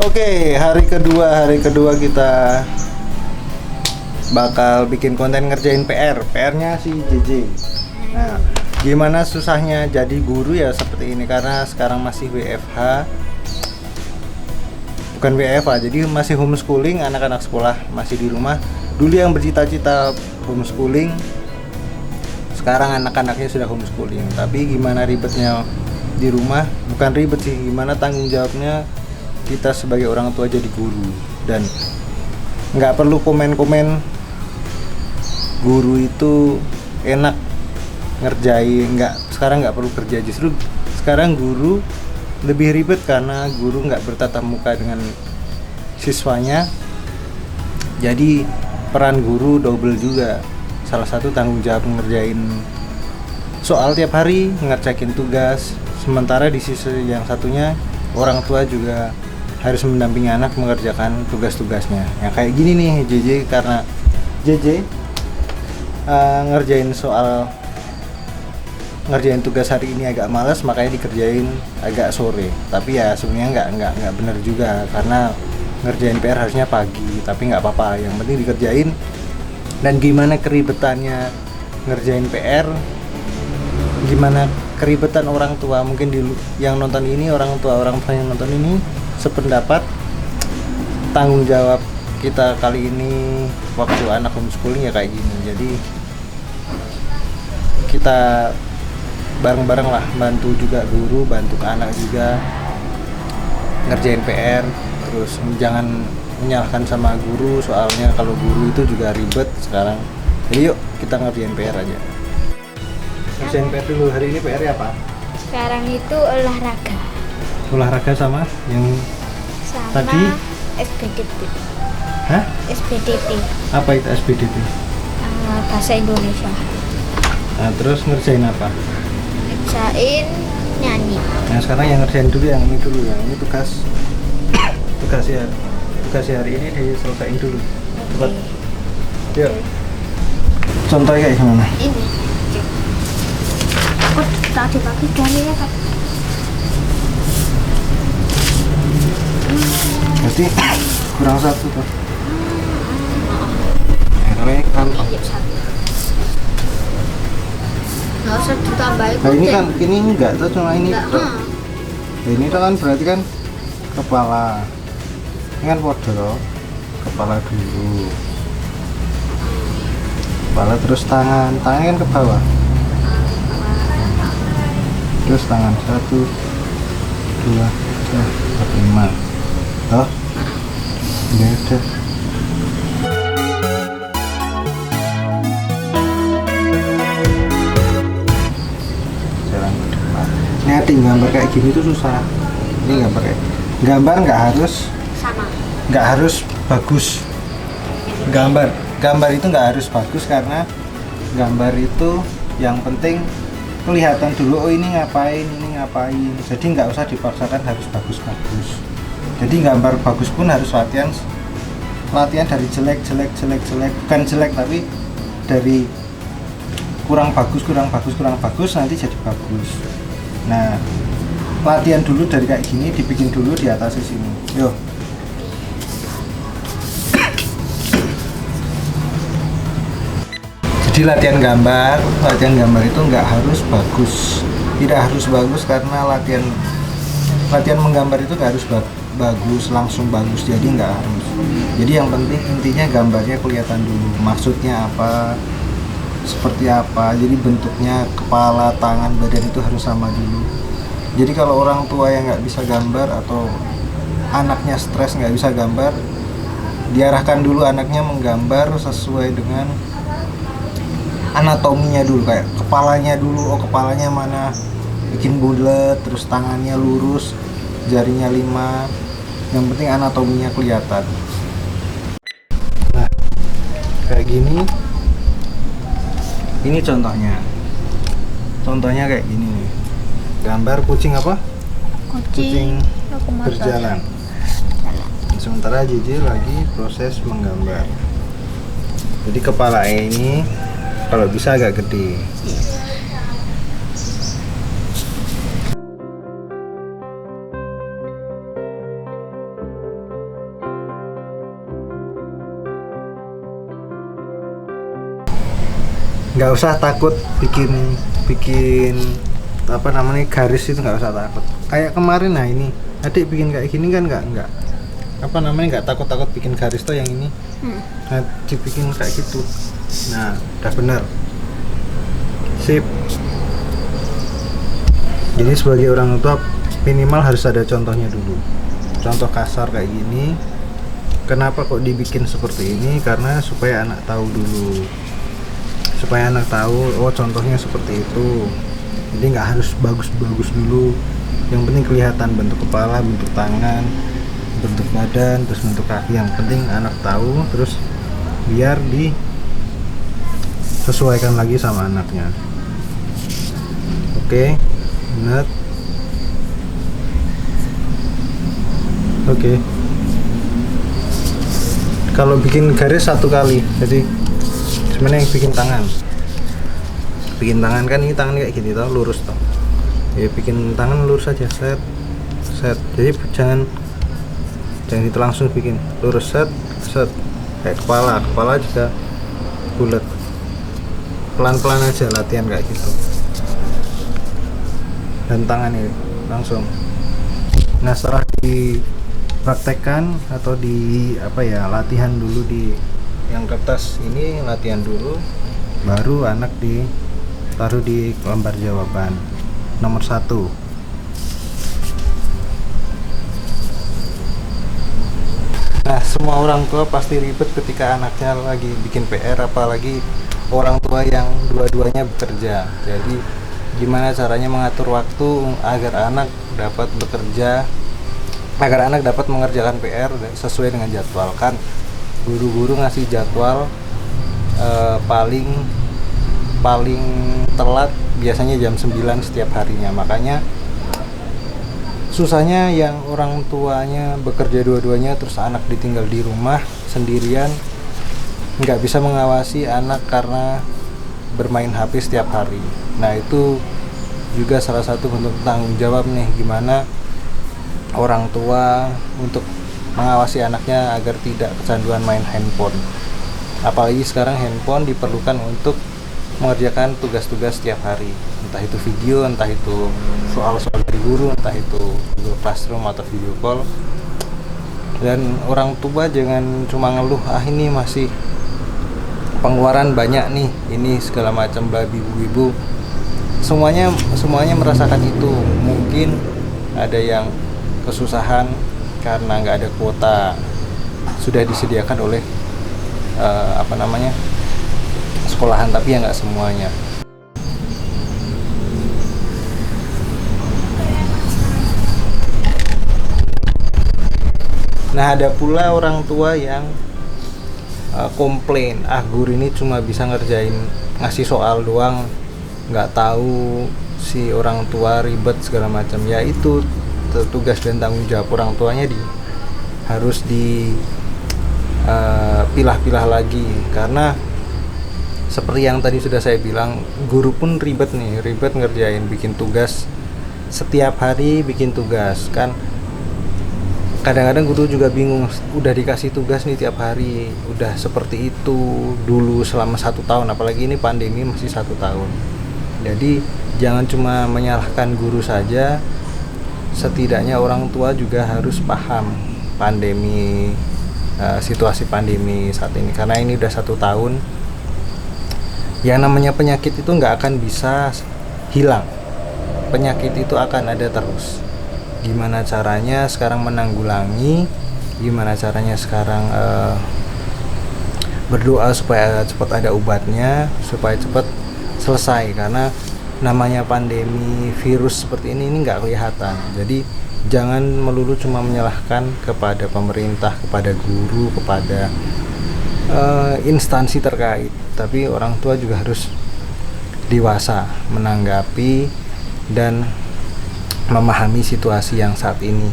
Oke, hari kedua kita bakal bikin konten ngerjain PR. PR-nya si JJ. Nah, gimana susahnya jadi guru ya seperti ini karena sekarang masih WFH. Bukan WFH, jadi masih homeschooling, anak-anak sekolah masih di rumah. Dulu yang bercita-cita homeschooling, sekarang anak-anaknya sudah homeschooling. Tapi gimana ribetnya di rumah, bukan ribet sih, gimana tanggung jawabnya kita sebagai orang tua jadi guru. Dan nggak perlu komen-komen guru itu enak ngerjain, sekarang nggak perlu kerja, justru sekarang guru lebih ribet karena guru nggak bertatap muka dengan siswanya. Jadi peran guru double juga, salah satu tanggung jawab ngerjain soal tiap hari, ngecekin tugas, sementara di sisi yang satunya orang tua juga harus mendampingi anak mengerjakan tugas-tugasnya. Ya kayak gini nih JJ, karena JJ ngerjain tugas hari ini agak malas, makanya dikerjain agak sore. Tapi ya sebenarnya nggak benar juga, karena ngerjain PR harusnya pagi, tapi nggak apa-apa, yang penting dikerjain. Dan gimana keribetannya ngerjain PR, gimana keribetan orang tua, mungkin yang nonton ini orang tua yang nonton ini sependapat. Tanggung jawab kita kali ini waktu anak homeschooling ya kayak gini, jadi kita bareng-bareng lah, bantu juga guru, bantu ke anak juga ngerjain PR. Terus jangan menyalahkan sama guru, soalnya kalau guru itu juga ribet sekarang. Jadi yuk kita ngerjain PR aja. Ngerjain PR dulu. Hari ini PR apa? Sekarang itu olahraga. Olahraga sama yang tadi? SBDP. Hah? SBDP. Apa itu SBDP? Bahasa Indonesia. Nah, terus ngerjain apa? Ngerjain nyanyi. Nah, sekarang yang ngerjain dulu yang ini dulu, yang ini tugas hari ini diselesaiin dulu. Cepat. Yuk. Contohnya kayak gimana? Ini. Kok tadi pagi gamenya Pak? Berarti kurang satu tuh. Ini kan. Iya, satu. Nggak usah ditambahin. Nah, ini kan ini enggak tuh, cuma ini. Enggak, Nah, ini kan berarti kan kepala. Ini kan podo. Kepala dulu. Kepala terus tangan kan ke bawah. Terus tangan 1 2 3 4 5. Oh. Ya udah. Jalan ke depan. Lihatin gambar kayak gini tuh susah. Ini gambar nggak harus sama. Nggak harus bagus. Gambar itu nggak harus bagus, karena gambar itu yang penting kelihatan dulu, oh ini ngapain. Jadi nggak usah dipaksakan harus bagus. Jadi gambar bagus pun harus latihan dari jelek, bukan jelek tapi dari kurang bagus nanti jadi bagus. Nah, latihan dulu dari kayak gini, dibikin dulu di atas sini. Yuk. Jadi latihan gambar itu nggak harus bagus, tidak harus bagus, karena latihan menggambar itu nggak harus langsung bagus, jadi nggak harus. Jadi yang penting intinya gambarnya kelihatan dulu, maksudnya apa, seperti apa. Jadi bentuknya kepala, tangan, badan itu harus sama dulu. Jadi kalau orang tua yang nggak bisa gambar atau anaknya stres nggak bisa gambar, diarahkan dulu anaknya menggambar sesuai dengan anatominya dulu, kayak kepalanya dulu, kepalanya mana, bikin bulat, terus tangannya lurus, jarinya 5, yang penting anatominya kelihatan. Nah, kayak gini, ini contohnya kayak gini nih, gambar kucing apa? Kucing berjalan. Sementara JJ lagi proses menggambar. Jadi kepala ini kalau bisa agak gede. nggak usah takut bikin apa namanya garis itu, nggak usah takut. Kayak kemarin, nah ini adik bikin kayak gini kan nggak apa namanya, nggak takut bikin garis tuh yang ini. Nah dibikin kayak gitu, nah udah bener, sip. Jadi sebagai orang tua minimal harus ada contohnya dulu, contoh kasar kayak gini. Kenapa kok dibikin seperti ini? Karena supaya anak tahu dulu, supaya anak tahu oh contohnya seperti itu. Jadi nggak harus bagus-bagus dulu, yang penting kelihatan bentuk kepala, bentuk tangan, bentuk badan, terus bentuk kaki. Yang penting anak tahu, terus biar disesuaikan lagi sama anaknya. Oke, benar. Oke. Kalau bikin garis satu kali, jadi sebenarnya yang bikin tangan kan, ini tangan kayak gini toh, lurus toh. Ya bikin tangan lurus aja, set. Jadi jangan itu langsung bikin lurus, set. Kayak kepala juga bulat. Pelan-pelan aja latihan kayak gitu. Dan tangan ini langsung. Nah setelah dipraktekkan atau latihan dulu di yang kertas ini, latihan dulu, baru anak ditaruh di lembar jawaban nomor 1. Nah semua orang tua pasti ribet ketika anaknya lagi bikin PR, apalagi orang tua yang dua-duanya bekerja. Jadi gimana caranya mengatur waktu agar anak dapat bekerja, agar anak dapat mengerjakan PR sesuai dengan jadwal. Kan guru-guru ngasih jadwal paling telat biasanya jam 9 setiap harinya. Makanya susahnya yang orang tuanya bekerja dua-duanya, terus anak ditinggal di rumah sendirian, nggak bisa mengawasi anak karena bermain HP setiap hari. Nah itu juga salah satu bentuk tanggung jawab nih, gimana orang tua untuk mengawasi anaknya agar tidak kecanduan main handphone. Apalagi sekarang handphone diperlukan untuk mengerjakan tugas-tugas setiap hari, entah itu video, entah itu soal-soal dari guru, entah itu Google Classroom atau video call. Dan orang tua jangan cuma ngeluh, ini masih pengeluaran banyak nih, ini segala macam, babi ibu. Semuanya merasakan itu. Mungkin ada yang kesusahan karena nggak ada kuota, sudah disediakan oleh sekolahan, tapi ya nggak semuanya. Nah ada pula orang tua yang komplain, guru ini cuma bisa ngasih soal doang, nggak tahu si orang tua ribet segala macam. Ya itu tugas dan tanggung jawab orang tuanya harus dipilah-pilah lagi, karena seperti yang tadi sudah saya bilang, guru pun ribet ngerjain, bikin tugas setiap hari, bikin tugas kan. Kadang-kadang guru juga bingung, udah dikasih tugas nih tiap hari, udah seperti itu dulu selama 1 tahun, apalagi ini pandemi masih 1 tahun. Jadi jangan cuma menyalahkan guru saja, setidaknya orang tua juga harus paham pandemi, situasi pandemi saat ini, karena ini udah 1 tahun. Yang namanya penyakit itu nggak akan bisa hilang, penyakit itu akan ada terus. Gimana caranya sekarang menanggulangi, gimana caranya sekarang berdoa supaya cepat ada obatnya, supaya cepat selesai, karena namanya pandemi virus seperti ini nggak kelihatan. Jadi jangan melulu cuma menyalahkan kepada pemerintah, kepada guru, kepada instansi terkait, tapi orang tua juga harus dewasa menanggapi dan memahami situasi yang saat ini.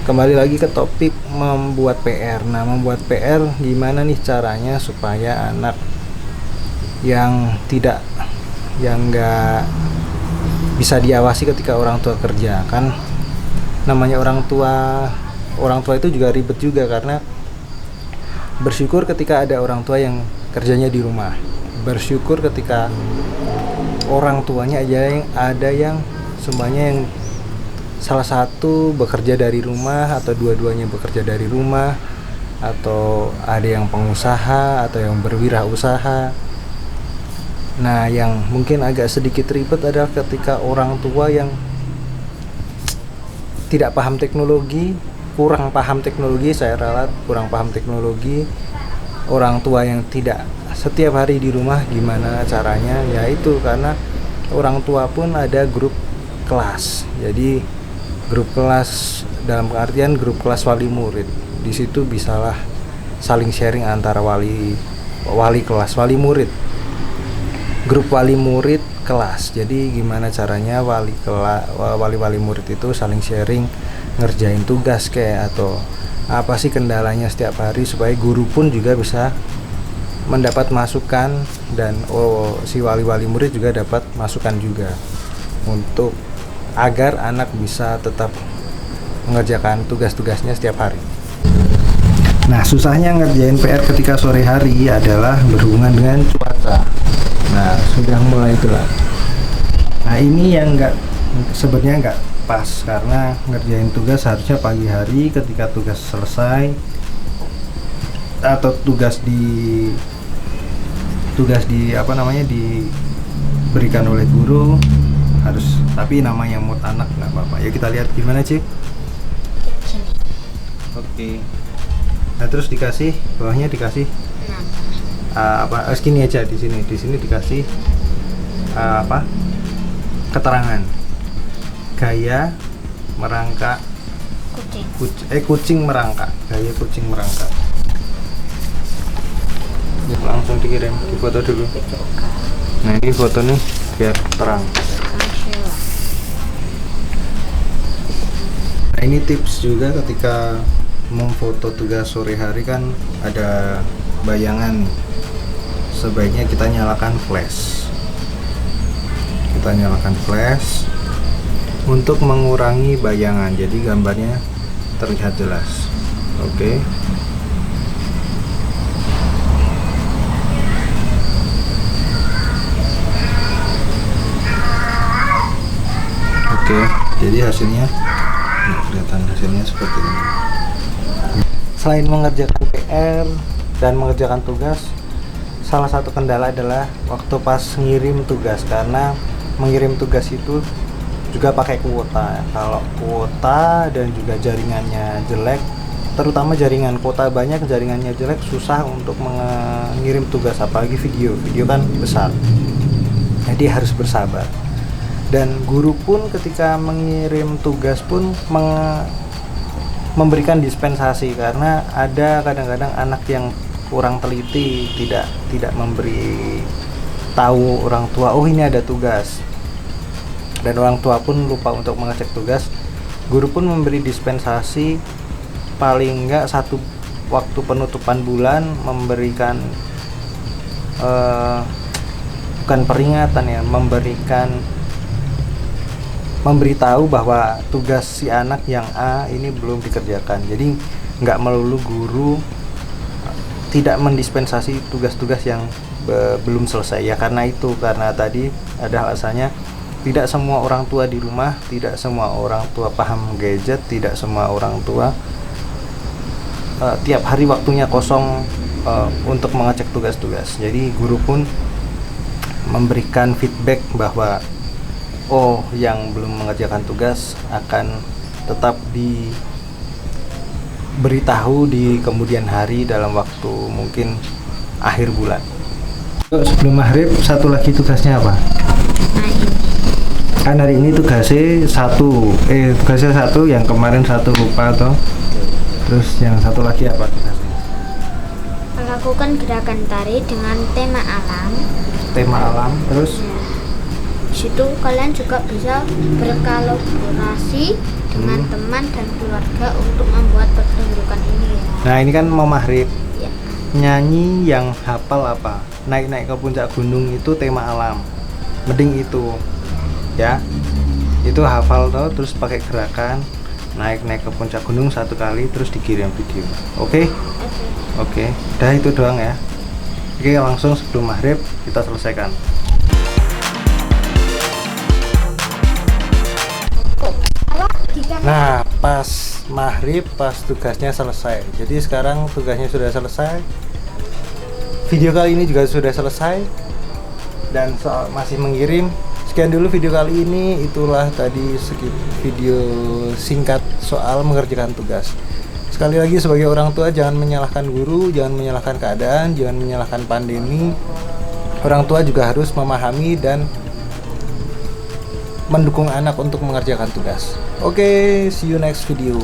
Kembali lagi ke topik membuat PR. Nah, membuat PR gimana nih caranya supaya anak yang nggak bisa diawasi ketika orang tua kerja. Kan namanya orang tua itu juga ribet juga, karena bersyukur ketika ada orang tua yang kerjanya di rumah. bersyukur ketika orang tuanya ada yang semuanya yang salah satu bekerja dari rumah atau dua-duanya bekerja dari rumah, atau ada yang pengusaha atau yang berwirausaha. Nah, yang mungkin agak sedikit ribet adalah ketika orang tua yang tidak paham teknologi, kurang paham teknologi, kurang paham teknologi, orang tua yang tidak setiap hari di rumah, gimana caranya? Yaitu karena orang tua pun ada grup kelas. Jadi grup kelas dalam artian grup kelas wali murid. Di situ bisalah saling sharing antara wali kelas, wali murid. Grup wali murid kelas. Jadi gimana caranya wali murid itu saling sharing ngerjain tugas kayak, atau apa sih kendalanya setiap hari, supaya guru pun juga bisa mendapat masukan, dan si wali murid juga dapat masukan juga untuk agar anak bisa tetap mengerjakan tugas-tugasnya setiap hari. Nah, susahnya ngerjain PR ketika sore hari adalah berhubungan dengan cuaca. Nah, sudah mulai itulah. Nah, ini yang sebenarnya nggak pas, karena ngerjain tugas harusnya pagi hari ketika tugas selesai, atau tugas diberikan oleh guru harus, tapi namanya mood anak nggak apa-apa. Ya kita lihat gimana Cik. Oke. Nah, terus bawahnya dikasih segini aja, di sini dikasih keterangan gaya merangkak kucing merangkak, gaya kucing merangkak. Langsung dikirim, difoto dulu. Nah, ini foto nih biar terang. Nah, ini tips juga ketika memfoto tugas sore hari kan ada bayangan. Sebaiknya kita nyalakan flash. Untuk mengurangi bayangan, jadi gambarnya terlihat jelas. Oke. Oke, jadi hasilnya kelihatan hasilnya seperti ini. Selain mengerjakan PR dan mengerjakan tugas, salah satu kendala adalah waktu pas ngirim tugas, karena mengirim tugas itu juga pakai kuota. Kalau kuota dan juga jaringannya jelek, terutama jaringan kuota banyak, jaringannya jelek, susah untuk mengirim tugas, apalagi video kan besar. Jadi harus bersabar. Dan guru pun ketika mengirim tugas pun memberikan dispensasi, karena ada kadang-kadang anak yang kurang teliti, tidak memberi tahu orang tua, oh ini ada tugas, dan orang tua pun lupa untuk mengecek tugas. Guru pun memberi dispensasi, paling enggak satu waktu penutupan bulan, memberikan bukan peringatan ya, memberitahu bahwa tugas si anak yang A ini belum dikerjakan. Jadi nggak melulu guru tidak mendispensasi tugas-tugas yang belum selesai ya, karena tadi ada alasannya, tidak semua orang tua di rumah, tidak semua orang tua paham gadget, tidak semua orang tua tiap hari waktunya kosong untuk mengecek tugas-tugas. Jadi guru pun memberikan feedback bahwa yang belum mengerjakan tugas akan tetap diberitahu di kemudian hari dalam waktu mungkin akhir bulan. Sebelum maghrib satu lagi tugasnya apa? Kan hari ini tugasnya satu, yang kemarin satu lupa atau terus yang satu lagi apa tugasnya? Melakukan gerakan tari dengan tema alam. Terus di situ kalian juga bisa berkolaborasi dengan teman dan keluarga untuk membuat pertunjukan ini ya. Nah, ini kan mau maghrib Ya. nyanyi yang hafal apa? Naik ke puncak gunung itu tema alam, mending itu ya, itu hafal tuh, terus pakai gerakan naik ke puncak gunung satu kali, terus dikirim video. Oke. Udah itu doang ya. Oke, langsung sebelum maghrib kita selesaikan. Nah, pas maghrib, pas tugasnya selesai. Jadi sekarang tugasnya sudah selesai. Video kali ini juga sudah selesai. Dan soal masih mengirim. Sekian dulu video kali ini. Itulah tadi video singkat soal mengerjakan tugas. Sekali lagi sebagai orang tua jangan menyalahkan guru, jangan menyalahkan keadaan, jangan menyalahkan pandemi. Orang tua juga harus memahami dan mendukung anak untuk mengerjakan tugas. Oke, see you next video.